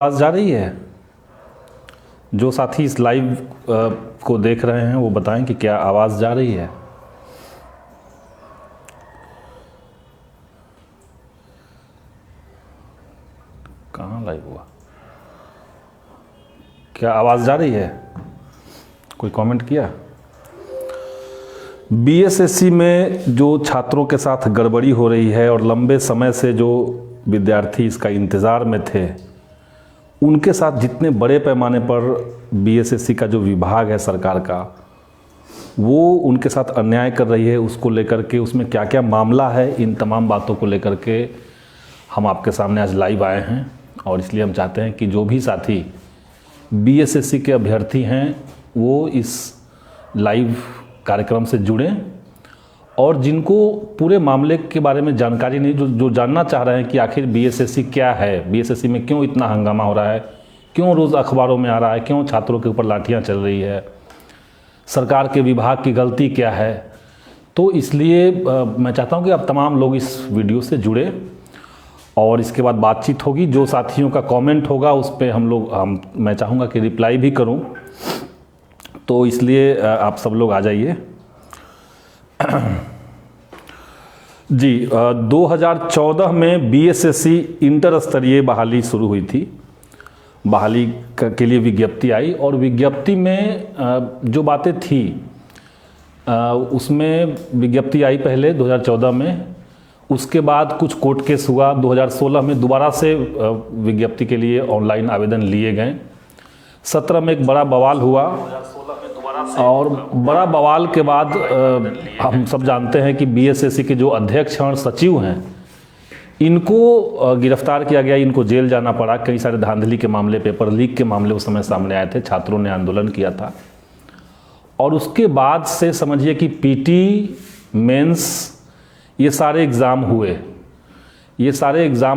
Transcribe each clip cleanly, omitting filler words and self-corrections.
आवाज़ जा रही है। जो साथी इस लाइव को देख रहे हैं वो बताएं कि क्या आवाज़ जा रही है। कहाँ लाइव हुआ? क्या आवाज़ जा रही है? कोई कमेंट किया? बीएसएससी में जो छात्रों के साथ गड़बड़ी हो रही है और लंबे समय से जो विद्यार्थी इसका इंतज़ार में थे, उनके साथ जितने बड़े पैमाने पर बीएसएससी का जो विभाग है सरकार का, वो उनके साथ अन्याय कर रही है, उसको लेकर के उसमें क्या क्या मामला है, इन तमाम बातों को लेकर के हम आपके सामने आज लाइव आए हैं। और इसलिए हम चाहते हैं कि जो भी साथी बीएसएससी के अभ्यर्थी हैं वो इस लाइव कार्यक्रम से जुड़ें, और जिनको पूरे मामले के बारे में जानकारी नहीं, जो जानना चाह रहे हैं कि आखिर बीएसएससी क्या है, बीएसएससी में क्यों इतना हंगामा हो रहा है, क्यों रोज़ अखबारों में आ रहा है, क्यों छात्रों के ऊपर लाठियां चल रही है, सरकार के विभाग की गलती क्या है, तो इसलिए मैं चाहता हूं कि आप तमाम लोग इस वीडियो से जुड़े और इसके बाद बातचीत होगी। जो साथियों का कमेंट होगा उस पर मैं चाहूँगा कि रिप्लाई भी करूँ, तो इसलिए आप सब लोग आ जाइए। जी, 2014 में बीएसएससी इंटर स्तरीय बहाली शुरू हुई थी। बहाली के लिए विज्ञप्ति आई और विज्ञप्ति में जो बातें थी उसमें विज्ञप्ति आई पहले 2014 में, उसके बाद कुछ कोर्ट केस हुआ। 2016 में दोबारा से विज्ञप्ति के लिए ऑनलाइन आवेदन लिए गए। 17 में एक बड़ा बवाल हुआ और बड़ा बवाल के बाद हम सब जानते हैं कि बीएसएससी के जो अध्यक्ष और सचिव हैं, इनको गिरफ्तार किया गया, इनको जेल जाना पड़ा। कई सारे धांधली के मामले, पेपर लीक के मामले उस समय सामने आए थे, छात्रों ने आंदोलन किया था। और उसके बाद से समझिए कि पीटी, मेंस, ये सारे एग्ज़ाम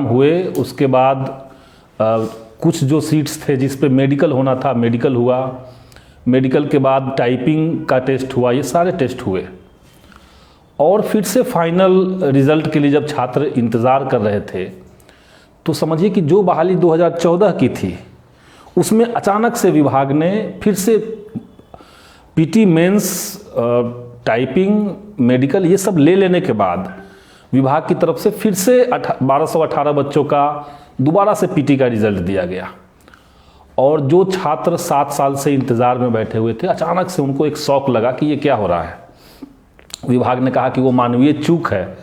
हुए। उसके बाद कुछ जो सीट्स थे जिस पे मेडिकल होना था, मेडिकल हुआ। मेडिकल के बाद टाइपिंग का टेस्ट हुआ, ये सारे टेस्ट हुए। और फिर से फाइनल रिजल्ट के लिए जब छात्र इंतज़ार कर रहे थे, तो समझिए कि जो बहाली 2014 की थी उसमें अचानक से विभाग ने फिर से पीटी, मेंस, टाइपिंग, मेडिकल ये सब ले लेने के बाद विभाग की तरफ से फिर से 1218 बच्चों का दोबारा से पीटी का रिजल्ट दिया गया। और जो छात्र 7 साल से इंतज़ार में बैठे हुए थे, अचानक से उनको एक शौक लगा कि ये क्या हो रहा है। विभाग ने कहा कि वो मानवीय चूक है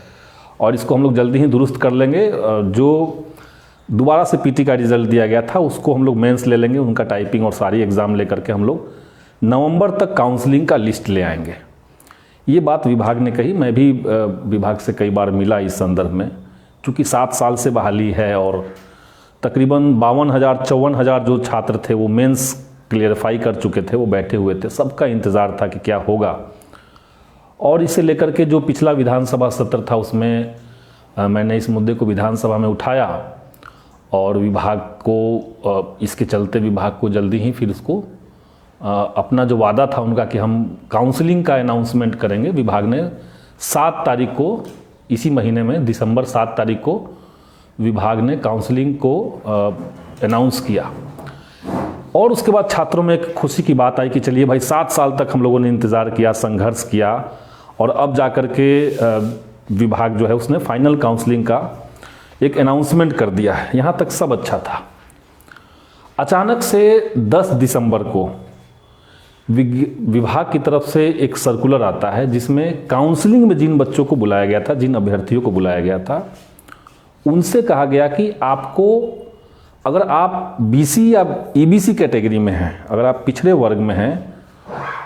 और इसको हम लोग जल्दी ही दुरुस्त कर लेंगे। जो दोबारा से पीटी का रिजल्ट दिया गया था उसको हम लोग मेंस ले लेंगे, उनका टाइपिंग और सारी एग्ज़ाम लेकर के हम लोग नवंबर तक काउंसलिंग का लिस्ट ले आएंगे। ये बात विभाग ने कही। मैं भी विभाग से कई बार मिला इस संदर्भ में, चूँकि 7 साल से बहाली है और तकरीबन 52,000-54,000 जो छात्र थे वो मेंस क्लियरफाई कर चुके थे, वो बैठे हुए थे। सबका इंतज़ार था कि क्या होगा। और इसे लेकर के जो पिछला विधानसभा सत्र था उसमें मैंने इस मुद्दे को विधानसभा में उठाया और विभाग को इसके चलते विभाग को जल्दी ही फिर उसको अपना जो वादा था उनका कि हम काउंसलिंग का अनाउंसमेंट करेंगे, विभाग ने 7 तारीख को, इसी महीने में दिसंबर 7 तारीख को विभाग ने काउंसलिंग को अनाउंस किया। और उसके बाद छात्रों में एक खुशी की बात आई कि चलिए भाई 7 साल तक हम लोगों ने इंतज़ार किया, संघर्ष किया और अब जा कर के विभाग जो है उसने फाइनल काउंसलिंग का एक अनाउंसमेंट कर दिया है। यहाँ तक सब अच्छा था। अचानक से 10 दिसंबर को विभाग की तरफ से एक सर्कुलर आता है जिसमें काउंसलिंग में जिन बच्चों को बुलाया गया था, जिन अभ्यर्थियों को बुलाया गया था, उनसे कहा गया कि आपको, अगर आप बीसी या ईबीसी कैटेगरी में हैं, अगर आप पिछड़े वर्ग में हैं,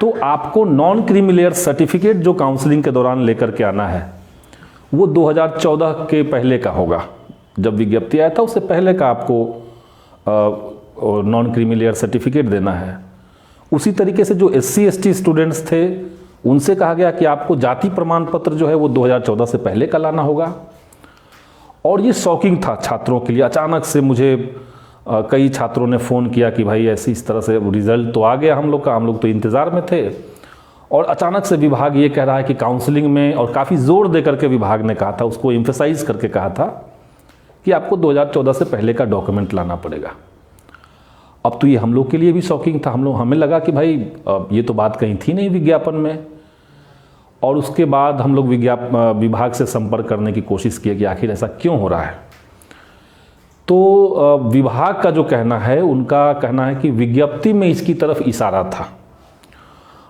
तो आपको नॉन क्रीमी लेयर सर्टिफिकेट जो काउंसलिंग के दौरान लेकर के आना है वो 2014 के पहले का होगा। जब विज्ञप्ति आया था उससे पहले का आपको नॉन क्रीमी लेयर सर्टिफिकेट देना है। उसी तरीके से जो SC ST स्टूडेंट्स थे उनसे कहा गया कि आपको जाति प्रमाण पत्र जो है वो 2014 से पहले का लाना होगा। और ये शॉकिंग था छात्रों के लिए। अचानक से मुझे कई छात्रों ने फ़ोन किया कि भाई ऐसी इस तरह से रिज़ल्ट तो आ गया हम लोग का, हम लोग तो इंतज़ार में थे, और अचानक से विभाग ये कह रहा है कि काउंसलिंग में, और काफ़ी ज़ोर दे करके विभाग ने कहा था, उसको एम्फेसाइज करके कहा था कि आपको 2014 से पहले का डॉक्यूमेंट लाना पड़ेगा। अब तो ये हम लोग के लिए भी शॉकिंग था। हमें लगा कि भाई ये तो बात कहीं थी नहीं विज्ञापन में। और उसके बाद हम लोग विभाग से संपर्क करने की कोशिश किए कि आखिर ऐसा क्यों हो रहा है। तो विभाग का जो कहना है, उनका कहना है कि विज्ञप्ति में इसकी तरफ इशारा था।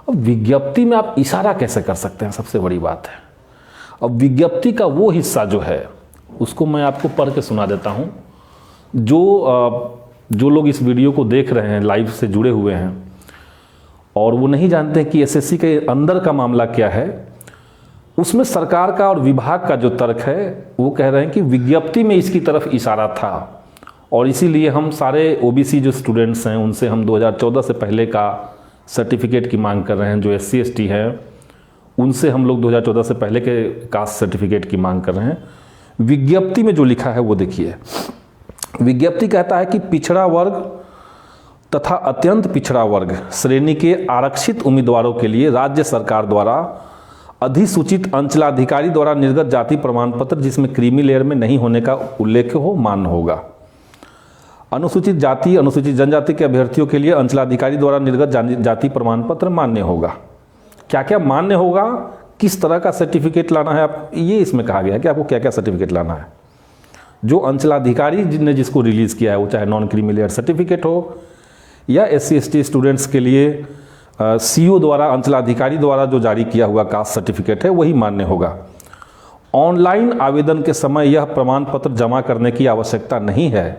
अब विज्ञप्ति में आप इशारा कैसे कर सकते हैं, सबसे बड़ी बात है। अब विज्ञप्ति का वो हिस्सा जो है उसको मैं आपको पढ़ के सुना देता हूँ। जो लोग इस वीडियो को देख रहे हैं, लाइव से जुड़े हुए हैं, और वो नहीं जानते हैं कि एसएससी के अंदर का मामला क्या है, उसमें सरकार का और विभाग का जो तर्क है वो कह रहे हैं कि विज्ञप्ति में इसकी तरफ इशारा था और इसीलिए हम सारे ओबीसी जो स्टूडेंट्स हैं उनसे हम 2014 से पहले का सर्टिफिकेट की मांग कर रहे हैं। जो SC ST हैं उनसे हम लोग 2014 से पहले के कास्ट सर्टिफिकेट की मांग कर रहे हैं। विज्ञप्ति में जो लिखा है वो देखिए। विज्ञप्ति कहता है कि पिछड़ा वर्ग तथा अत्यंत पिछड़ा वर्ग श्रेणी के आरक्षित उम्मीदवारों के लिए राज्य सरकार द्वारा अधिसूचित अंचलाधिकारी द्वारा निर्गत जाति प्रमाण पत्र जिसमें क्रीमी लेयर में नहीं होने का उल्लेख हो मान्य होगा। अनुसूचित जाति अनुसूचित जनजाति के अभ्यर्थियों के लिए अंचलाधिकारी द्वारा निर्गत जाति प्रमाण पत्र मान्य होगा। क्या क्या मान्य होगा, किस तरह का सर्टिफिकेट लाना है, आप ये इसमें कहा गया है कि आपको क्या क्या सर्टिफिकेट लाना है। जो अंचलाधिकारी ने जिसको रिलीज़ किया है, वो चाहे नॉन क्रीमी लेयर सर्टिफिकेट हो या SC ST स्टूडेंट्स के लिए CO द्वारा अंचलाधिकारी द्वारा जो जारी किया हुआ कास्ट सर्टिफिकेट है वही मान्य होगा। ऑनलाइन आवेदन के समय यह प्रमाण पत्र जमा करने की आवश्यकता नहीं है,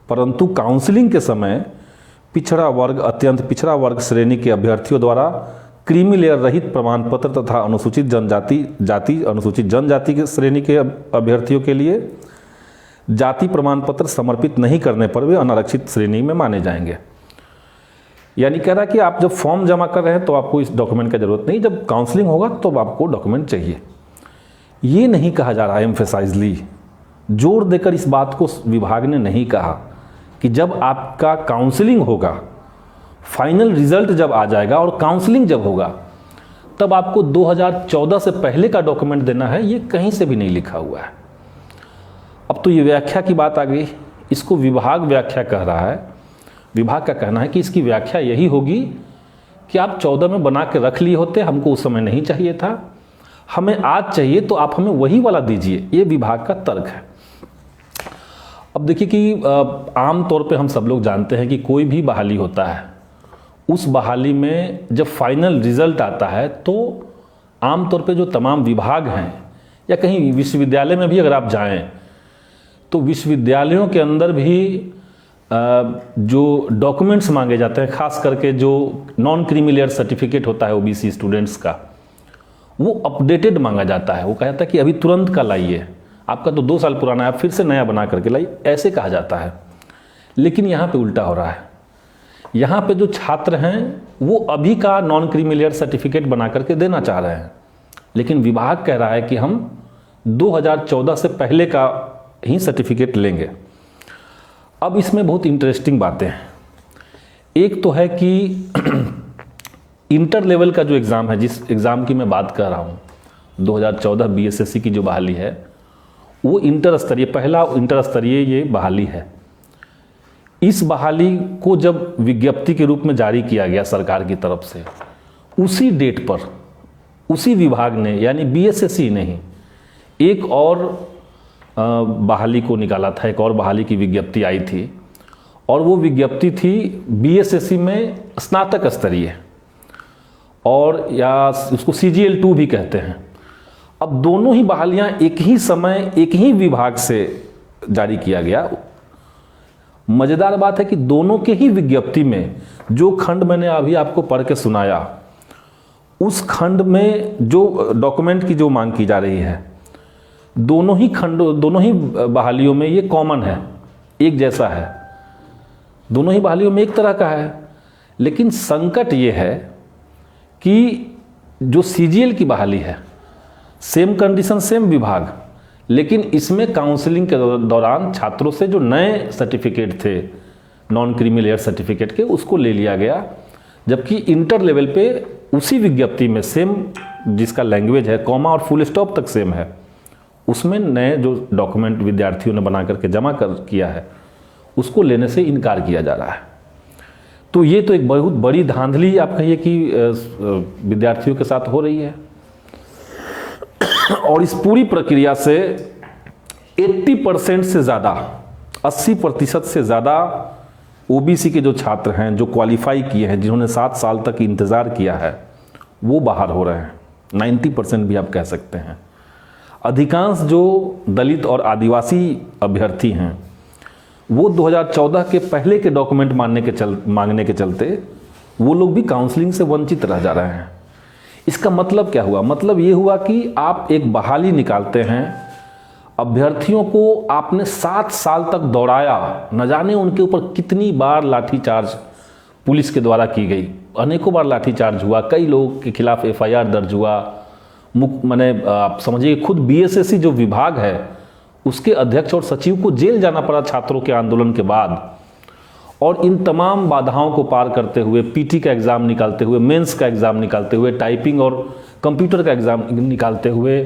परंतु काउंसलिंग के समय पिछड़ा वर्ग अत्यंत पिछड़ा वर्ग श्रेणी के अभ्यर्थियों द्वारा क्रीमी लेयर रहित प्रमाण पत्र तथा अनुसूचित अनुसूचित जनजाति के श्रेणी के अभ्यर्थियों के लिए जाति प्रमाण पत्र समर्पित नहीं करने पर वे अनारक्षित श्रेणी में माने जाएंगे। यानी कह रहा है कि आप जब फॉर्म जमा कर रहे हैं तो आपको इस डॉक्यूमेंट की जरूरत नहीं, जब काउंसलिंग होगा तो आपको डॉक्यूमेंट चाहिए। ये नहीं कहा जा रहा है, एम्फेसाइजली जोर देकर इस बात को विभाग ने नहीं कहा कि जब आपका काउंसलिंग होगा, फाइनल रिजल्ट जब आ जाएगा और काउंसलिंग जब होगा, तब आपको 2014 से पहले का डॉक्यूमेंट देना है। ये कहीं से भी नहीं लिखा हुआ है। अब तो ये व्याख्या की बात आ गई, इसको विभाग व्याख्या कह रहा है। विभाग का कहना है कि इसकी व्याख्या यही होगी कि आप 14 में बना के रख लिए होते, हमको उस समय नहीं चाहिए था, हमें आज चाहिए तो आप हमें वही वाला दीजिए। ये विभाग का तर्क है। अब देखिए कि आम तौर पे हम सब लोग जानते हैं कि कोई भी बहाली होता है, उस बहाली में जब फाइनल रिजल्ट आता है तो आमतौर पे जो तमाम विभाग हैं या कहीं विश्वविद्यालय में भी अगर आप जाएं तो विश्वविद्यालयों के अंदर भी जो डॉक्यूमेंट्स मांगे जाते हैं, खास करके जो नॉन क्रीमी लेयर सर्टिफिकेट होता है ओबीसी स्टूडेंट्स का, वो अपडेटेड मांगा जाता है। वो कहता है कि अभी तुरंत का लाइए, आपका तो 2 साल पुराना है, आप फिर से नया बना करके लाइए, ऐसे कहा जाता है। लेकिन यहाँ पे उल्टा हो रहा है। यहाँ पे जो छात्र हैं वो अभी का नॉन क्रीमी लेयर सर्टिफिकेट बना करके देना चाह रहे हैं, लेकिन विभाग कह रहा है कि हम 2014 से पहले का ही सर्टिफिकेट लेंगे। अब इसमें बहुत इंटरेस्टिंग बातें हैं। एक तो है कि इंटर लेवल का जो एग्ज़ाम है, जिस एग्ज़ाम की मैं बात कर रहा हूँ, 2014 BSSC की जो बहाली है, वो इंटर स्तरीय, पहला इंटर स्तरीय ये बहाली है। इस बहाली को जब विज्ञप्ति के रूप में जारी किया गया सरकार की तरफ से, उसी डेट पर उसी विभाग ने, यानी BSSC ने ही एक और बहाली को निकाला था। एक और बहाली की विज्ञप्ति आई थी और वो विज्ञप्ति थी BSSC में स्नातक स्तरीय, और या उसको CGL 2 भी कहते हैं। अब दोनों ही बहालियां एक ही समय एक ही विभाग से जारी किया गया। मज़ेदार बात है कि दोनों के ही विज्ञप्ति में जो खंड मैंने अभी आपको पढ़ के सुनाया, उस खंड में जो डॉक्यूमेंट की जो मांग की जा रही है, दोनों ही बहालियों में ये कॉमन है, एक जैसा है। दोनों ही बहालियों में एक तरह का है। लेकिन संकट ये है कि जो CGL की बहाली है, सेम कंडीशन सेम विभाग, लेकिन इसमें काउंसलिंग के दौरान छात्रों से जो नए सर्टिफिकेट थे नॉन क्रीमी लेयर सर्टिफिकेट के, उसको ले लिया गया। जबकि इंटर लेवल पे उसी विज्ञप्ति में सेम जिसका लैंग्वेज है, कॉमा और फुल स्टॉप तक सेम है, उसमें नए जो डॉक्यूमेंट विद्यार्थियों ने बना करके जमा किया है, उसको लेने से इनकार किया जा रहा है। तो ये तो एक बहुत बड़ी धांधली आप कहिए कि विद्यार्थियों के साथ हो रही है। और इस पूरी प्रक्रिया से 80% से ज़्यादा, 80% से ज़्यादा ओबीसी के जो छात्र हैं, जो क्वालिफाई किए हैं, जिन्होंने 7 साल तक इंतज़ार किया है, वो बाहर हो रहे हैं। 90% भी आप कह सकते हैं। अधिकांश जो दलित और आदिवासी अभ्यर्थी हैं, वो 2014 के पहले के डॉक्यूमेंट मांगने के चलते वो लोग भी काउंसलिंग से वंचित रह जा रहे हैं। इसका मतलब क्या हुआ? मतलब ये हुआ कि आप एक बहाली निकालते हैं, अभ्यर्थियों को आपने 7 साल तक दौड़ाया, न जाने उनके ऊपर कितनी बार लाठीचार्ज पुलिस के द्वारा की गई, अनेकों बार लाठीचार्ज हुआ, कई लोगों के खिलाफ FIR दर्ज हुआ। मैंने आप समझिए खुद BSSC जो विभाग है उसके अध्यक्ष और सचिव को जेल जाना पड़ा छात्रों के आंदोलन के बाद। और इन तमाम बाधाओं को पार करते हुए, PT का एग्ज़ाम निकालते हुए, मेंस का एग्ज़ाम निकालते हुए, टाइपिंग और कंप्यूटर का एग्ज़ाम निकालते हुए,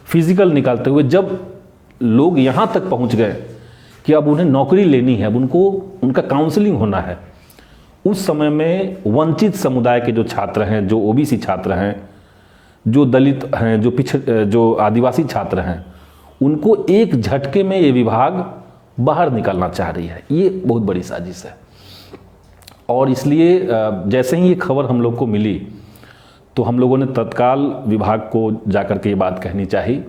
फिजिकल निकालते हुए, जब लोग यहाँ तक पहुँच गए कि अब उन्हें नौकरी लेनी है, अब उनका काउंसलिंग होना है, उस समय में वंचित समुदाय के जो छात्र हैं, जो OBC छात्र हैं, जो दलित हैं, जो आदिवासी छात्र हैं, उनको एक झटके में ये विभाग बाहर निकालना चाह रही है। ये बहुत बड़ी साजिश है। और इसलिए जैसे ही ये खबर हम लोग को मिली तो हम लोगों ने तत्काल विभाग को जाकर के ये बात कहनी चाहिए।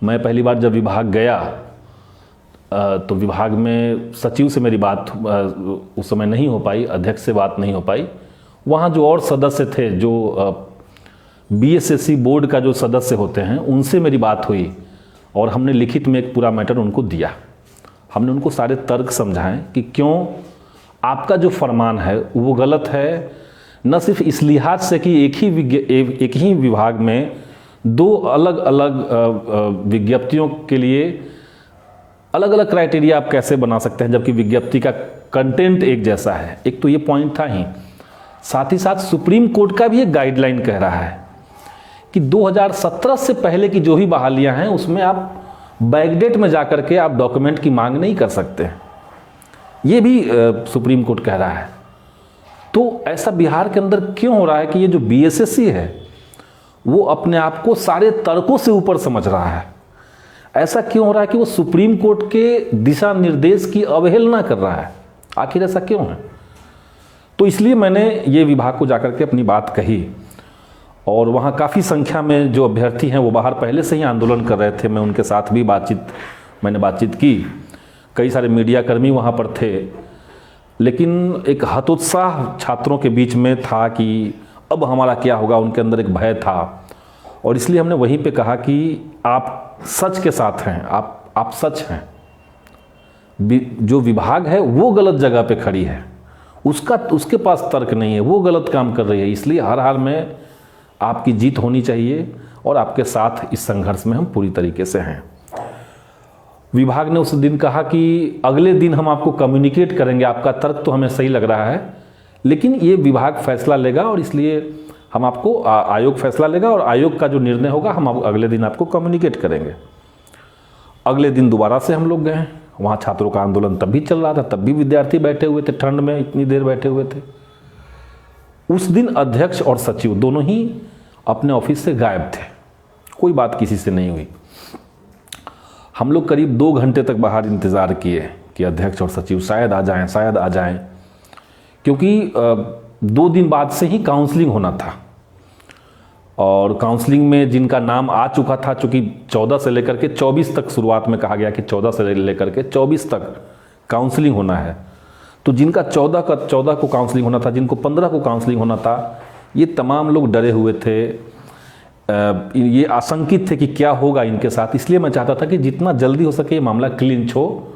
मैं पहली बार जब विभाग गया तो विभाग में सचिव से मेरी बात उस समय नहीं हो पाई, अध्यक्ष से बात नहीं हो पाई। वहाँ जो और सदस्य थे, जो BSSC बोर्ड का जो सदस्य होते हैं, उनसे मेरी बात हुई और हमने लिखित में एक पूरा मैटर उनको दिया। हमने उनको सारे तर्क समझाएं कि क्यों आपका जो फरमान है वो गलत है, न सिर्फ इस लिहाज से कि एक ही विभाग में 2 अलग अलग विज्ञप्तियों के लिए अलग अलग क्राइटेरिया आप कैसे बना सकते हैं, जबकि विज्ञप्ति का कंटेंट एक जैसा है। एक तो ये पॉइंट था ही, साथ ही साथ सुप्रीम कोर्ट का भी एक गाइडलाइन कह रहा है कि 2017 से पहले की जो भी बहालियां हैं उसमें आप बैकडेट में जाकर के आप डॉक्यूमेंट की मांग नहीं कर सकते। ये भी सुप्रीम कोर्ट कह रहा है। तो ऐसा बिहार के अंदर क्यों हो रहा है कि ये जो BSSC है वो अपने आप को सारे तर्कों से ऊपर समझ रहा है? ऐसा क्यों हो रहा है कि वो सुप्रीम कोर्ट के दिशा निर्देश की अवहेलना कर रहा है? आखिर ऐसा क्यों है? तो इसलिए मैंने ये विभाग को जाकर के अपनी बात कही और वहाँ काफ़ी संख्या में जो अभ्यर्थी हैं वो बाहर पहले से ही आंदोलन कर रहे थे। मैं उनके साथ भी मैंने बातचीत की। कई सारे मीडिया कर्मी वहाँ पर थे, लेकिन एक हतोत्साह छात्रों के बीच में था कि अब हमारा क्या होगा। उनके अंदर एक भय था और इसलिए हमने वहीं पे कहा कि आप सच के साथ हैं, आप सच हैं। जो विभाग है वो गलत जगह पे खड़ी है, उसके पास तर्क नहीं है, वो गलत काम कर रही है। इसलिए हर हाल में आपकी जीत होनी चाहिए और आपके साथ इस संघर्ष में हम पूरी तरीके से हैं। विभाग ने उस दिन कहा कि अगले दिन हम आपको कम्युनिकेट करेंगे। आपका तर्क तो हमें सही लग रहा है, लेकिन ये विभाग फैसला लेगा और इसलिए हम आपको आयोग फैसला लेगा और आयोग का जो निर्णय होगा हम अगले दिन आपको कम्युनिकेट करेंगे। अगले दिन दोबारा से हम लोग गए। वहाँ छात्रों का आंदोलन तब भी चल रहा था, तब भी विद्यार्थी बैठे हुए थे, ठंड में इतनी देर बैठे हुए थे। उस दिन अध्यक्ष और सचिव दोनों ही अपने ऑफिस से गायब थे, कोई बात किसी से नहीं हुई। हम लोग करीब 2 घंटे तक बाहर इंतज़ार किए कि अध्यक्ष और सचिव शायद आ जाएं, क्योंकि 2 दिन बाद से ही काउंसलिंग होना था और काउंसलिंग में जिनका नाम आ चुका था, चूँकि 14 से लेकर के 24 तक, शुरुआत में कहा गया कि 14 से लेकर के 24 तक काउंसलिंग होना है, तो जिनका 14 को काउंसलिंग होना था, जिनको 15 को काउंसलिंग होना था, ये तमाम लोग डरे हुए थे, ये आशंकित थे कि क्या होगा इनके साथ। इसलिए मैं चाहता था कि जितना जल्दी हो सके ये मामला क्लिंच हो,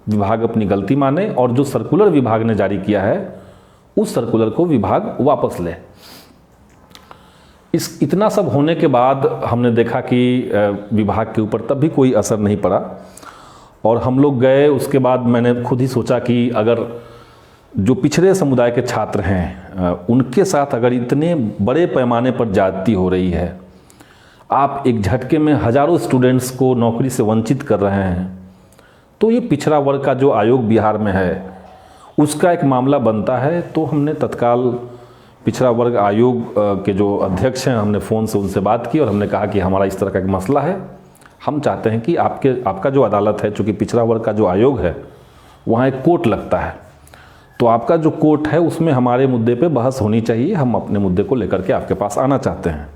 विभाग अपनी गलती माने और जो सर्कुलर विभाग ने जारी किया है उस सर्कुलर को विभाग वापस ले। इतना सब होने के बाद हमने देखा कि विभाग के ऊपर तब भी कोई असर नहीं पड़ा और हम लोग गए। उसके बाद मैंने खुद ही सोचा कि अगर जो पिछड़े समुदाय के छात्र हैं उनके साथ अगर इतने बड़े पैमाने पर ज्यादती हो रही है, आप एक झटके में हजारों स्टूडेंट्स को नौकरी से वंचित कर रहे हैं, तो ये पिछड़ा वर्ग का जो आयोग बिहार में है उसका एक मामला बनता है। तो हमने तत्काल पिछड़ा वर्ग आयोग के जो अध्यक्ष हैं, हमने फ़ोन से उनसे बात की और हमने कहा कि हमारा इस तरह का एक मसला है, हम चाहते हैं कि आपका जो अदालत है, चूँकि पिछड़ा वर्ग का जो आयोग है वहाँ एक कोर्ट लगता है, तो आपका जो कोर्ट है उसमें हमारे मुद्दे पे बहस होनी चाहिए, हम अपने मुद्दे को लेकर के आपके पास आना चाहते हैं।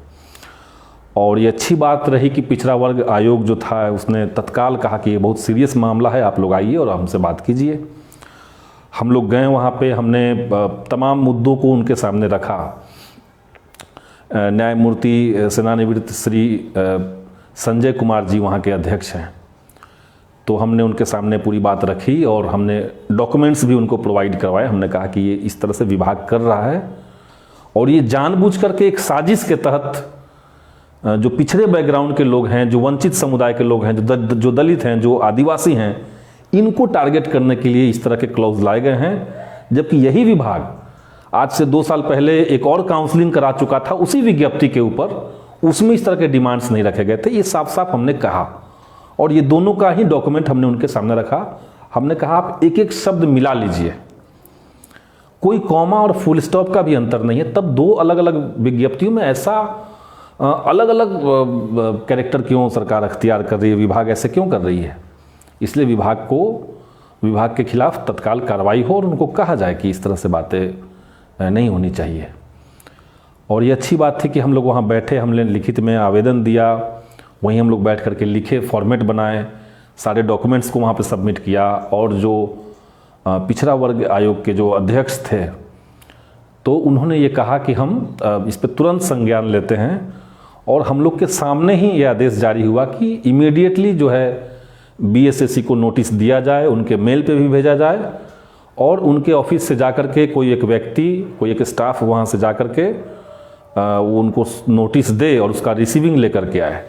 और ये अच्छी बात रही कि पिछड़ा वर्ग आयोग जो था उसने तत्काल कहा कि ये बहुत सीरियस मामला है, आप लोग आइए और हमसे बात कीजिए। हम लोग गए वहाँ पे, हमने तमाम मुद्दों को उनके सामने रखा। न्यायमूर्ति सेवानिवृत्त श्री संजय कुमार जी वहाँ के अध्यक्ष हैं, तो हमने उनके सामने पूरी बात रखी और हमने डॉक्यूमेंट्स भी उनको प्रोवाइड करवाए। हमने कहा कि ये इस तरह से विभाग कर रहा है और ये जानबूझ करके एक साजिश के तहत जो पिछड़े बैकग्राउंड के लोग हैं, जो वंचित समुदाय के लोग हैं, जो दलित हैं, जो आदिवासी हैं, इनको टारगेट करने के लिए इस तरह के क्लॉज लाए गए हैं। जबकि यही विभाग आज से 2 साल पहले एक और काउंसलिंग करा चुका था उसी विज्ञप्ति के ऊपर, उसमें इस तरह के डिमांड्स नहीं रखे गए थे। ये साफ साफ हमने कहा और ये दोनों का ही डॉक्यूमेंट हमने उनके सामने रखा। हमने कहा आप एक एक शब्द मिला लीजिए, कोई कॉमा और फुल स्टॉप का भी अंतर नहीं है। तब 2 अलग अलग विज्ञप्तियों में ऐसा अलग अलग कैरेक्टर क्यों सरकार अख्तियार कर रही है, विभाग ऐसे क्यों कर रही है? इसलिए विभाग के खिलाफ तत्काल कार्रवाई हो और उनको कहा जाए कि इस तरह से बातें नहीं होनी चाहिए। और ये अच्छी बात थी कि हम लोग वहाँ बैठे, हमने लिखित में आवेदन दिया, वहीं हम लोग बैठ करके लिखे, फॉर्मेट बनाए, सारे डॉक्यूमेंट्स को वहाँ पे सबमिट किया। और जो पिछड़ा वर्ग आयोग के जो अध्यक्ष थे, तो उन्होंने ये कहा कि हम इस पर तुरंत संज्ञान लेते हैं और हम लोग के सामने ही ये आदेश जारी हुआ कि इमीडिएटली जो है BSSC को नोटिस दिया जाए, उनके मेल पे भी भेजा जाए और उनके ऑफिस से जाकर के कोई एक व्यक्ति, कोई एक स्टाफ वहाँ से जाकर के वो उनको नोटिस दे और उसका रिसीविंग लेकर के आए।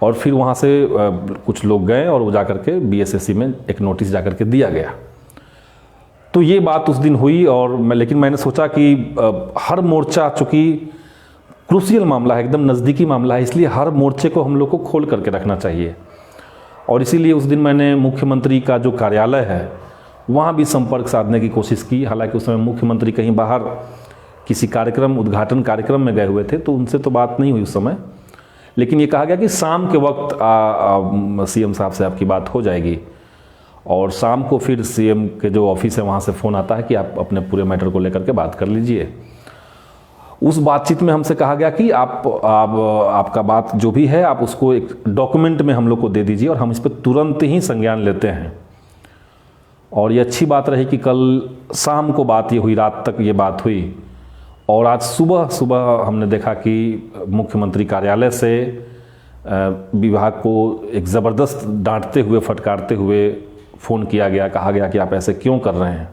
और फिर वहाँ से कुछ लोग गए और वो जाकर के BSSC में एक नोटिस जाकर के दिया गया। तो ये बात उस दिन हुई। और लेकिन मैंने सोचा कि हर मोर्चा, चूँकि क्रूशियल मामला है, एकदम नज़दीकी मामला है, इसलिए हर मोर्चे को हम लोग को खोल करके रखना चाहिए। और इसीलिए उस दिन मैंने मुख्यमंत्री का जो कार्यालय है वहाँ भी संपर्क साधने की कोशिश की। हालांकि उस समय मुख्यमंत्री कहीं बाहर किसी कार्यक्रम, उद्घाटन कार्यक्रम में गए हुए थे, तो उनसे तो बात नहीं हुई उस समय। लेकिन ये कहा गया कि शाम के वक्त CM साहब से आपकी बात हो जाएगी। और शाम को फिर CM के जो ऑफिस है वहाँ से फ़ोन आता है कि आप अपने पूरे मैटर को लेकर के बात कर लीजिए। उस बातचीत में हमसे कहा गया कि आपका बात जो भी है आप उसको एक डॉक्यूमेंट में हम लोग को दे दीजिए और हम इस पर तुरंत ही संज्ञान लेते हैं। और ये अच्छी बात रही कि कल शाम को बात ये हुई, रात तक ये बात हुई। और आज सुबह हमने देखा कि मुख्यमंत्री कार्यालय से विभाग को एक ज़बरदस्त डांटते हुए, फटकारते हुए फ़ोन किया गया। कहा गया कि आप ऐसे क्यों कर रहे हैं,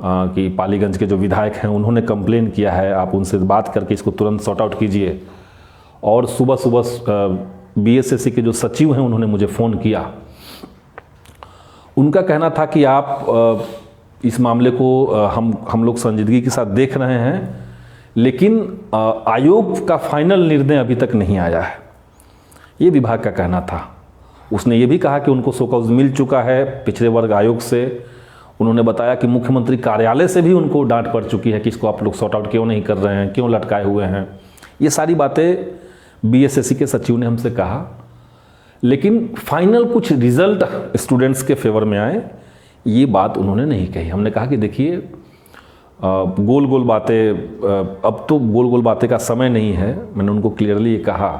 कि पालीगंज के जो विधायक हैं उन्होंने कंप्लेन किया है, आप उनसे बात करके इसको तुरंत सॉर्ट आउट कीजिए। और सुबह BSSC के जो सचिव हैं उन्होंने मुझे फ़ोन किया। उनका कहना था कि आप इस मामले को हम लोग संजीदगी के साथ देख रहे हैं, लेकिन आयोग का फाइनल निर्णय अभी तक नहीं आया है, ये विभाग का कहना था। उसने ये भी कहा कि उनको शो कॉज मिल चुका है पिछड़े वर्ग आयोग से। उन्होंने बताया कि मुख्यमंत्री कार्यालय से भी उनको डांट पड़ चुकी है कि इसको आप लोग सॉर्ट आउट क्यों नहीं कर रहे हैं, क्यों लटकाए हुए हैं। ये सारी बातें BSSC के सचिव ने हमसे कहा। लेकिन फाइनल कुछ रिजल्ट स्टूडेंट्स के फेवर में आए, ये बात उन्होंने नहीं कही। हमने कहा कि देखिए, गोल गोल बातें, अब तो गोल गोल बातें का समय नहीं है। मैंने उनको क्लियरली ये कहा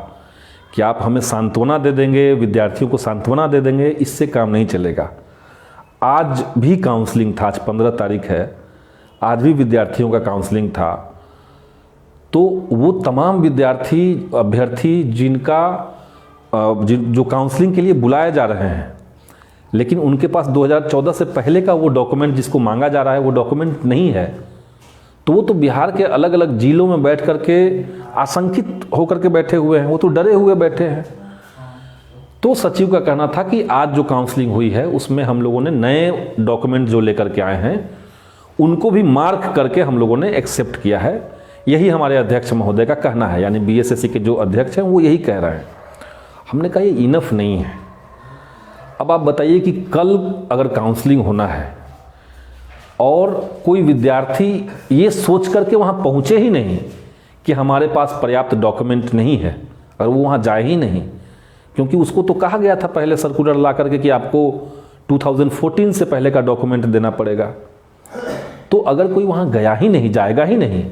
कि आप हमें सांत्वना दे देंगे, विद्यार्थियों को सांत्वना दे देंगे, इससे काम नहीं चलेगा। आज भी काउंसलिंग था, आज 15 तारीख है, आज भी विद्यार्थियों का काउंसलिंग था। तो वो तमाम विद्यार्थी, अभ्यर्थी जो काउंसलिंग के लिए बुलाए जा रहे हैं, लेकिन उनके पास 2014 से पहले का वो डॉक्यूमेंट जिसको मांगा जा रहा है वो डॉक्यूमेंट नहीं है, तो वो तो बिहार के अलग अलग जिलों में बैठ करके आशंकित होकर के बैठे हुए हैं, वो तो डरे हुए बैठे हैं। तो सचिव का कहना था कि आज जो काउंसलिंग हुई है उसमें हम लोगों ने नए डॉक्यूमेंट जो लेकर के आए हैं उनको भी मार्क करके हम लोगों ने एक्सेप्ट किया है। यही हमारे अध्यक्ष महोदय का कहना है, यानी BSSC के जो अध्यक्ष हैं वो यही कह रहे हैं। हमने कहा ये इनफ नहीं है। अब आप बताइए कि कल अगर काउंसलिंग होना है और कोई विद्यार्थी ये सोच करके वहाँ पहुँचे ही नहीं कि हमारे पास पर्याप्त डॉक्यूमेंट नहीं है, और वो वहाँ जाए ही नहीं, क्योंकि उसको तो कहा गया था पहले सर्कुलर ला करके कि आपको 2014 से पहले का डॉक्यूमेंट देना पड़ेगा। तो अगर कोई वहाँ गया ही नहीं, जाएगा ही नहीं,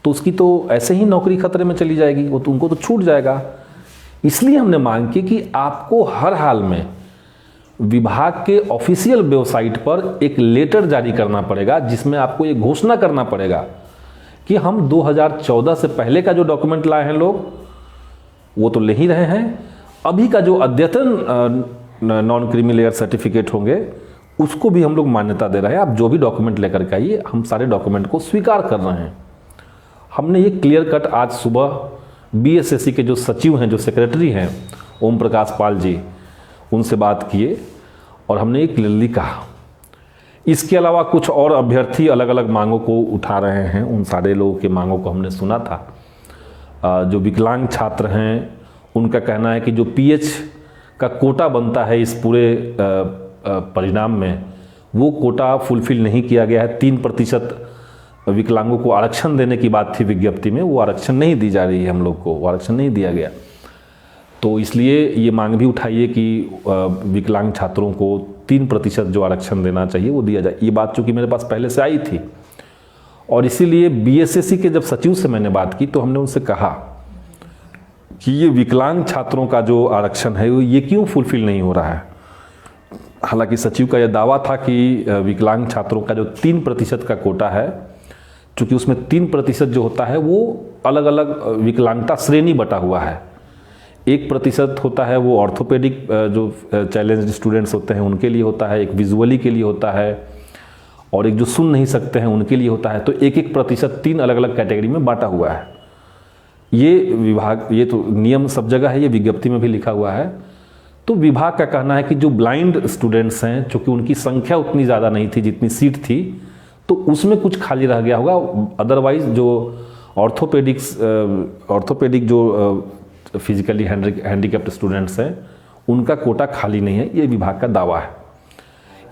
तो उसकी तो ऐसे ही नौकरी खतरे में चली जाएगी, वो तो उनको तो छूट जाएगा। इसलिए हमने मांग की कि आपको हर हाल में विभाग के ऑफिशियल वेबसाइट पर एक लेटर जारी करना पड़ेगा, जिसमें आपको ये घोषणा करना पड़ेगा कि हम 2014 से पहले का जो डॉक्यूमेंट लाए हैं लोग, वो तो ले ही रहे हैं, अभी का जो अद्यतन नॉन क्रीमी लेयर सर्टिफिकेट होंगे उसको भी हम लोग मान्यता दे रहे हैं। आप जो भी डॉक्यूमेंट लेकर के आइए, हम सारे डॉक्यूमेंट को स्वीकार कर रहे हैं। हमने ये क्लियर कट आज सुबह बीएसएससी के जो सचिव हैं, जो सेक्रेटरी हैं ओम प्रकाश पाल जी, उनसे बात किए और हमने ये क्लियरली कहा। इसके अलावा कुछ और अभ्यर्थी अलग अलग मांगों को उठा रहे हैं, उन सारे लोगों के मांगों को हमने सुना था। जो विकलांग छात्र हैं उनका कहना है कि जो पीएच का कोटा बनता है इस पूरे परिणाम में, वो कोटा फुलफिल नहीं किया गया है। 3% विकलांगों को आरक्षण देने की बात थी विज्ञप्ति में, वो आरक्षण नहीं दी जा रही है, हम लोग को वो आरक्षण नहीं दिया गया। तो इसलिए ये मांग भी उठाइए कि विकलांग छात्रों को 3% जो आरक्षण देना चाहिए वो दिया जाए। ये बात चूँकि मेरे पास पहले से आई थी, और इसीलिए बीएसएससी के जब सचिव से मैंने बात की तो हमने उनसे कहा कि ये विकलांग छात्रों का जो आरक्षण है ये क्यों फुलफिल नहीं हो रहा है। हालांकि सचिव का यह दावा था कि विकलांग छात्रों का जो 3% का कोटा है, चूँकि उसमें 3% जो होता है वो अलग अलग विकलांगता श्रेणी बटा हुआ है। 1% होता है वो ऑर्थोपेडिक जो चैलेंज्ड स्टूडेंट्स होते हैं उनके लिए होता है, एक विजुअली के लिए होता है, और एक जो सुन नहीं सकते हैं उनके लिए होता है। तो 1-1% 3 अलग अलग कैटेगरी में बांटा हुआ है। ये विभाग, ये तो नियम सब जगह है, ये विज्ञप्ति में भी लिखा हुआ है। तो विभाग का कहना है कि जो ब्लाइंड स्टूडेंट्स हैं, चूँकि उनकी संख्या उतनी ज़्यादा नहीं थी जितनी सीट थी, तो उसमें कुछ खाली रह गया होगा। अदरवाइज जो ऑर्थोपेडिक जो फिजिकली हैंडीकैप्ड स्टूडेंट्स हैं उनका कोटा खाली नहीं है, ये विभाग का दावा है।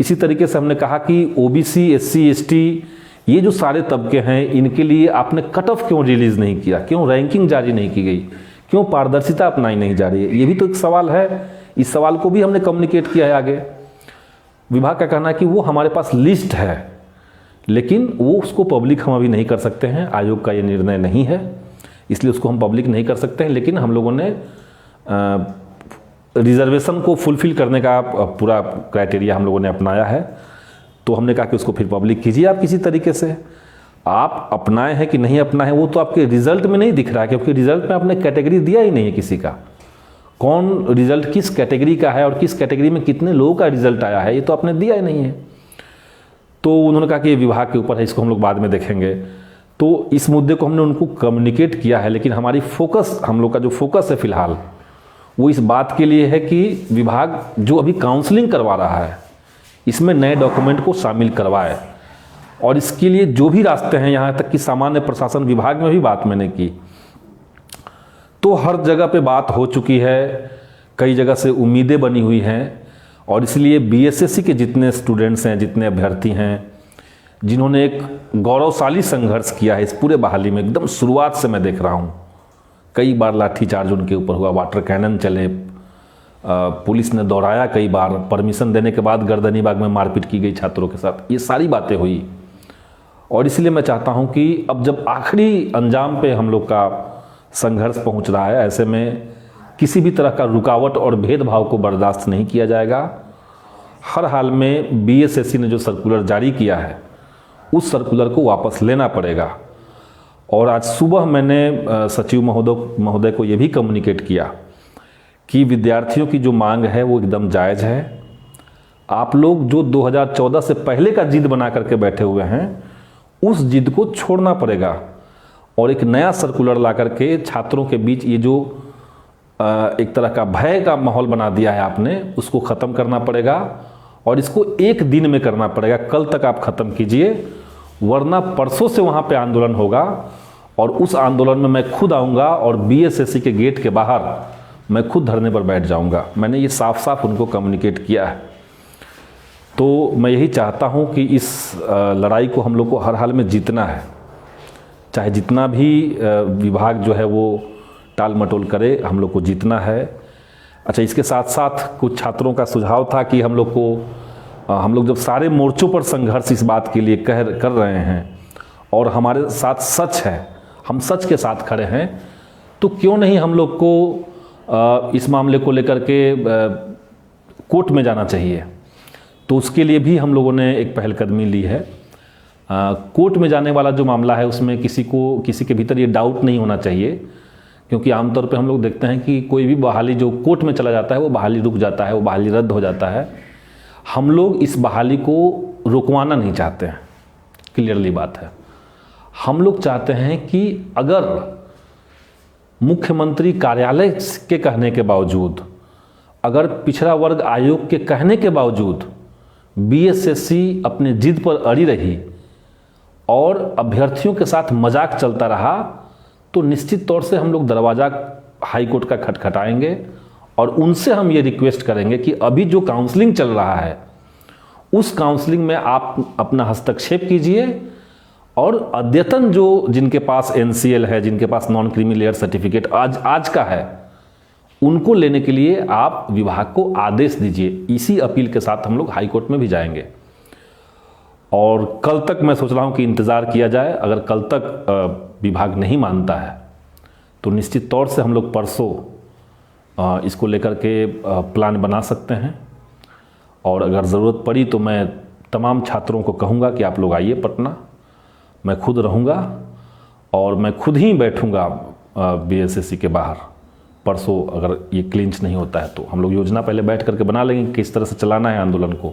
इसी तरीके से हमने कहा कि ओबीसी, एससी, एसटी, ये जो सारे तबके हैं, इनके लिए आपने कट ऑफ क्यों रिलीज़ नहीं किया, क्यों रैंकिंग जारी नहीं की गई, क्यों पारदर्शिता अपनाई नहीं जा रही है, ये भी तो एक सवाल है। इस सवाल को भी हमने कम्युनिकेट किया है आगे। विभाग का कहना है कि वो हमारे पास लिस्ट है, लेकिन वो उसको पब्लिक हम अभी नहीं कर सकते हैं, आयोग का ये निर्णय नहीं है, इसलिए उसको हम पब्लिक नहीं कर सकते हैं। लेकिन हम लोगों ने रिजर्वेशन को फुलफिल करने का पूरा क्राइटेरिया हम लोगों ने अपनाया है। तो हमने कहा कि उसको फिर पब्लिक कीजिए आप किसी तरीके से। आप अपनाए हैं कि नहीं अपनाए हैं वो तो आपके रिजल्ट में नहीं दिख रहा है, क्योंकि रिजल्ट में आपने कैटेगरी दिया ही नहीं है किसी का। कौन रिजल्ट किस कैटेगरी का है और किस कैटेगरी में कितने लोगों का रिजल्ट आया है, ये तो आपने दिया ही नहीं है। तो उन्होंने कहा कि ये विभाग के ऊपर है, इसको हम लोग बाद में देखेंगे। तो इस मुद्दे को हमने उनको कम्युनिकेट किया है, लेकिन हमारी फोकस, हम लोग का जो फोकस है फिलहाल, वो इस बात के लिए है कि विभाग जो अभी काउंसलिंग करवा रहा है इसमें नए डॉक्यूमेंट को शामिल करवाए, और इसके लिए जो भी रास्ते हैं, यहाँ तक कि सामान्य प्रशासन विभाग में भी बात मैंने की, तो हर जगह पे बात हो चुकी है, कई जगह से उम्मीदें बनी हुई हैं। और इसलिए बीएसएससी के जितने स्टूडेंट्स हैं, जितने अभ्यर्थी हैं, जिन्होंने एक गौरवशाली संघर्ष किया है इस पूरे बहाली में, एकदम शुरुआत से मैं देख रहा हूँ, कई बार लाठीचार्ज उनके ऊपर हुआ, वाटर कैनन चले, पुलिस ने दौड़ाया कई बार, परमिशन देने के बाद गर्दनी बाग में मारपीट की गई छात्रों के साथ, ये सारी बातें हुई। और इसलिए मैं चाहता हूँ कि अब जब आखिरी अंजाम पे हम लोग का संघर्ष पहुँच रहा है, ऐसे में किसी भी तरह का रुकावट और भेदभाव को बर्दाश्त नहीं किया जाएगा। हर हाल में बीएसएससी ने जो सर्कुलर जारी किया है उस सर्कुलर को वापस लेना पड़ेगा। और आज सुबह मैंने सचिव महोदय को ये भी कम्युनिकेट किया कि विद्यार्थियों की जो मांग है वो एकदम जायज़ है। आप लोग जो 2014 से पहले का जिद बना करके बैठे हुए हैं, उस जिद को छोड़ना पड़ेगा और एक नया सर्कुलर ला करके छात्रों के बीच ये जो एक तरह का भय का माहौल बना दिया है आपने, उसको ख़त्म करना पड़ेगा। और इसको एक दिन में करना पड़ेगा, कल तक आप ख़त्म कीजिए, वरना परसों से वहाँ पे आंदोलन होगा और उस आंदोलन में मैं खुद आऊँगा और बीएसएससी के गेट के बाहर मैं खुद धरने पर बैठ जाऊँगा। मैंने ये साफ साफ उनको कम्युनिकेट किया है। तो मैं यही चाहता हूं कि इस लड़ाई को हम लोग को हर हाल में जीतना है, चाहे जितना भी विभाग जो है वो टाल मटोल करे, हम लोग को जीतना है। अच्छा, इसके साथ साथ कुछ छात्रों का सुझाव था कि हम लोग जब सारे मोर्चों पर संघर्ष इस बात के लिए कर रहे हैं और हमारे साथ सच है, हम सच के साथ खड़े हैं, तो क्यों नहीं हम लोग को इस मामले को लेकर के कोर्ट में जाना चाहिए। तो उसके लिए भी हम लोगों ने एक पहलकदमी ली है। कोर्ट में जाने वाला जो मामला है उसमें किसी के भीतर ये डाउट नहीं होना चाहिए, क्योंकि आमतौर पे हम लोग देखते हैं कि कोई भी बहाली जो कोर्ट में चला जाता है वो बहाली रुक जाता है, वो बहाली रद्द हो जाता है। हम लोग इस बहाली को रुकवाना नहीं चाहते हैं, क्लियरली बात है। हम लोग चाहते हैं कि अगर मुख्यमंत्री कार्यालय के कहने के बावजूद, अगर पिछड़ा वर्ग आयोग के कहने के बावजूद बीएसएससी अपने जिद पर अड़ी रही और अभ्यर्थियों के साथ मजाक चलता रहा, तो निश्चित तौर से हम लोग दरवाज़ा हाईकोर्ट का खटखटाएंगे और उनसे हम ये रिक्वेस्ट करेंगे कि अभी जो काउंसलिंग चल रहा है उस काउंसलिंग में आप अपना हस्तक्षेप कीजिए और अद्यतन जो जिनके पास एनसीएल है, जिनके पास नॉन क्रीमी लेयर सर्टिफिकेट आज का है, उनको लेने के लिए आप विभाग को आदेश दीजिए। इसी अपील के साथ हम लोग हाईकोर्ट में भी जाएंगे और कल तक मैं सोच रहा हूं कि इंतज़ार किया जाए। अगर कल तक विभाग नहीं मानता है तो निश्चित तौर से हम लोग परसों इसको लेकर के प्लान बना सकते हैं और अगर ज़रूरत पड़ी तो मैं तमाम छात्रों को कहूँगा कि आप लोग आइए पटना, मैं खुद रहूँगा और मैं खुद ही बैठूँगा बीएसएससी के बाहर परसों। अगर ये क्लिंच नहीं होता है तो हम लोग योजना पहले बैठ करके बना लेंगे किस तरह से चलाना है आंदोलन को,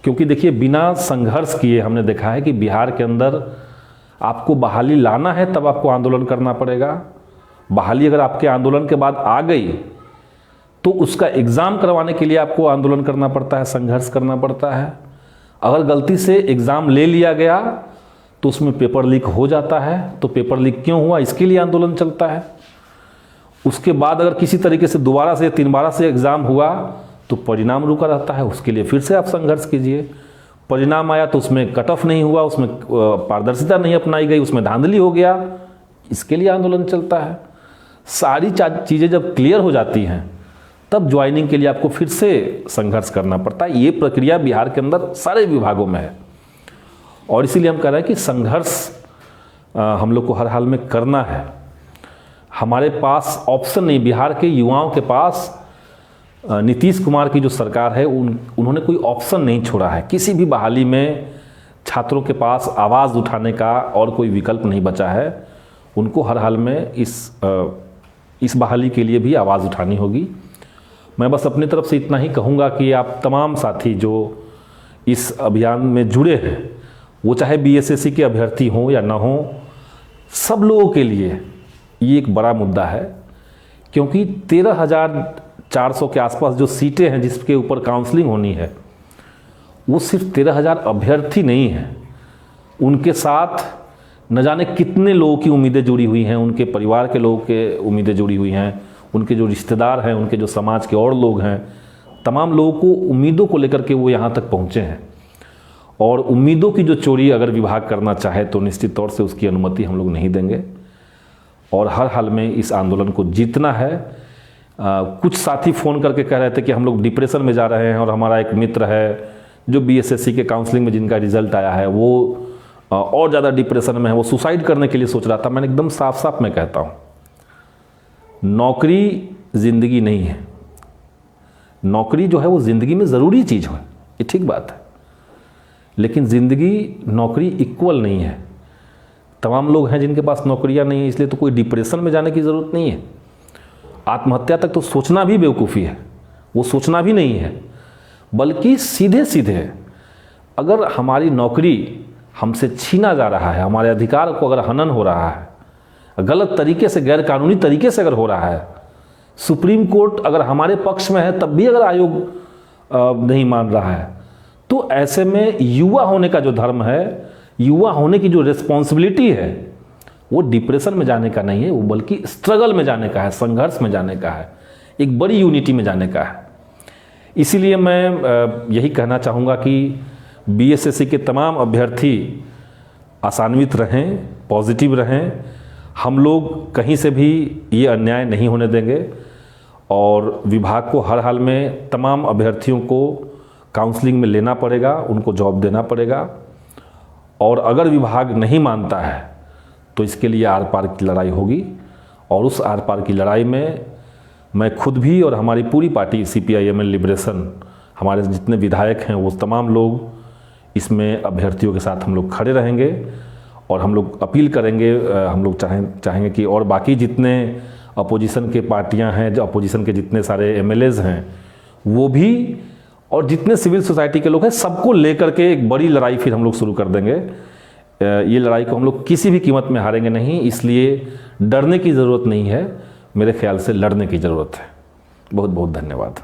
क्योंकि देखिए बिना संघर्ष किए हमने देखा है कि बिहार के अंदर आपको बहाली लाना है तब आपको आंदोलन करना पड़ेगा। बहाली अगर आपके आंदोलन के बाद आ गई तो उसका एग्ज़ाम करवाने के लिए आपको आंदोलन करना पड़ता है, संघर्ष करना पड़ता है। अगर गलती से एग्ज़ाम ले लिया गया तो उसमें पेपर लीक हो जाता है, तो पेपर लीक क्यों हुआ इसके लिए आंदोलन चलता है। उसके बाद अगर किसी तरीके से दोबारा से 3 बार से एग्ज़ाम हुआ तो परिणाम रुका रहता है, उसके लिए फिर से आप संघर्ष कीजिए। परिणाम आया तो उसमें कट ऑफ नहीं हुआ, उसमें पारदर्शिता नहीं अपनाई गई, उसमें धांधली हो गया, इसके लिए आंदोलन चलता है। सारी चीज़ें जब क्लियर हो जाती हैं तब ज्वाइनिंग के लिए आपको फिर से संघर्ष करना पड़ता है। ये प्रक्रिया बिहार के अंदर सारे विभागों में है और इसीलिए हम कह रहे हैं कि संघर्ष हम लोग को हर हाल में करना है। हमारे पास ऑप्शन नहीं, बिहार के युवाओं के पास नीतीश कुमार की जो सरकार है उन्होंने कोई ऑप्शन नहीं छोड़ा है। किसी भी बहाली में छात्रों के पास आवाज़ उठाने का और कोई विकल्प नहीं बचा है। उनको हर हाल में इस बहाली के लिए भी आवाज़ उठानी होगी। मैं बस अपनी तरफ से इतना ही कहूँगा कि आप तमाम साथी जो इस अभियान में जुड़े हैं, वो चाहे बीएसएससी के अभ्यर्थी हों या ना हों, सब लोगों के लिए ये एक बड़ा मुद्दा है, क्योंकि 13,400 के आसपास जो सीटें हैं जिसके ऊपर काउंसलिंग होनी है, वो सिर्फ 13,000 अभ्यर्थी नहीं हैं, उनके साथ न जाने कितने लोगों की उम्मीदें जुड़ी हुई हैं, उनके परिवार के लोगों के उम्मीदें जुड़ी हुई हैं, उनके जो रिश्तेदार हैं, उनके जो समाज के और लोग हैं, तमाम लोगों को उम्मीदों को लेकर के वो यहाँ तक पहुँचे हैं। और उम्मीदों की जो चोरी अगर विभाग करना चाहे तो निश्चित तौर से उसकी अनुमति हम लोग नहीं देंगे और हर हाल में इस आंदोलन को जीतना है। कुछ साथी फ़ोन करके कह रहे थे कि हम लोग डिप्रेशन में जा रहे हैं और हमारा एक मित्र है जो बीएसएससी के काउंसलिंग में जिनका रिजल्ट आया है वो और ज़्यादा डिप्रेशन में है, वो सुसाइड करने के लिए सोच रहा था। मैंने एकदम साफ साफ मैं कहता हूँ, नौकरी ज़िंदगी नहीं है। नौकरी जो है वो ज़िंदगी में ज़रूरी चीज़ है, ये ठीक बात है, लेकिन ज़िंदगी नौकरी इक्वल नहीं है। तमाम लोग हैं जिनके पास नौकरियां नहीं है, इसलिए तो कोई डिप्रेशन में जाने की ज़रूरत नहीं है। आत्महत्या तक तो सोचना भी बेवकूफ़ी है, वो सोचना भी नहीं है, बल्कि सीधे सीधे अगर हमारी नौकरी हमसे छीना जा रहा है, हमारे अधिकार को अगर हनन हो रहा है, गलत तरीके से, गैर कानूनी तरीके से अगर हो रहा है, सुप्रीम कोर्ट अगर हमारे पक्ष में है तब भी अगर आयोग नहीं मान रहा है, तो ऐसे में युवा होने का जो धर्म है, युवा होने की जो रिस्पॉन्सिबिलिटी है, वो डिप्रेशन में जाने का नहीं है, वो बल्कि स्ट्रगल में जाने का है, संघर्ष में जाने का है, एक बड़ी यूनिटी में जाने का है। इसीलिए मैं यही कहना चाहूँगा कि बीएसएससी के तमाम अभ्यर्थी आशान्वित रहें, पॉजिटिव रहें। हम लोग कहीं से भी ये अन्याय नहीं होने देंगे और विभाग को हर हाल में तमाम अभ्यर्थियों को काउंसलिंग में लेना पड़ेगा, उनको जॉब देना पड़ेगा। और अगर विभाग नहीं मानता है तो इसके लिए आर पार की लड़ाई होगी, और उस आर पार की लड़ाई में मैं खुद भी और हमारी पूरी पार्टी CPI-ML लिबरेशन, हमारे जितने विधायक हैं वो तमाम लोग इसमें अभ्यर्थियों के साथ हम लोग खड़े रहेंगे। और हम लोग अपील करेंगे, हम लोग चाहेंगे कि और बाकी जितने अपोजिशन के पार्टियां हैं, जो अपोजिशन के जितने सारे MLAs हैं वो भी, और जितने सिविल सोसाइटी के लोग हैं, सबको लेकर के एक बड़ी लड़ाई फिर हम लोग शुरू कर देंगे। ये लड़ाई को हम लोग किसी भी कीमत में हारेंगे नहीं, इसलिए डरने की ज़रूरत नहीं है, मेरे ख्याल से लड़ने की ज़रूरत है। बहुत बहुत धन्यवाद।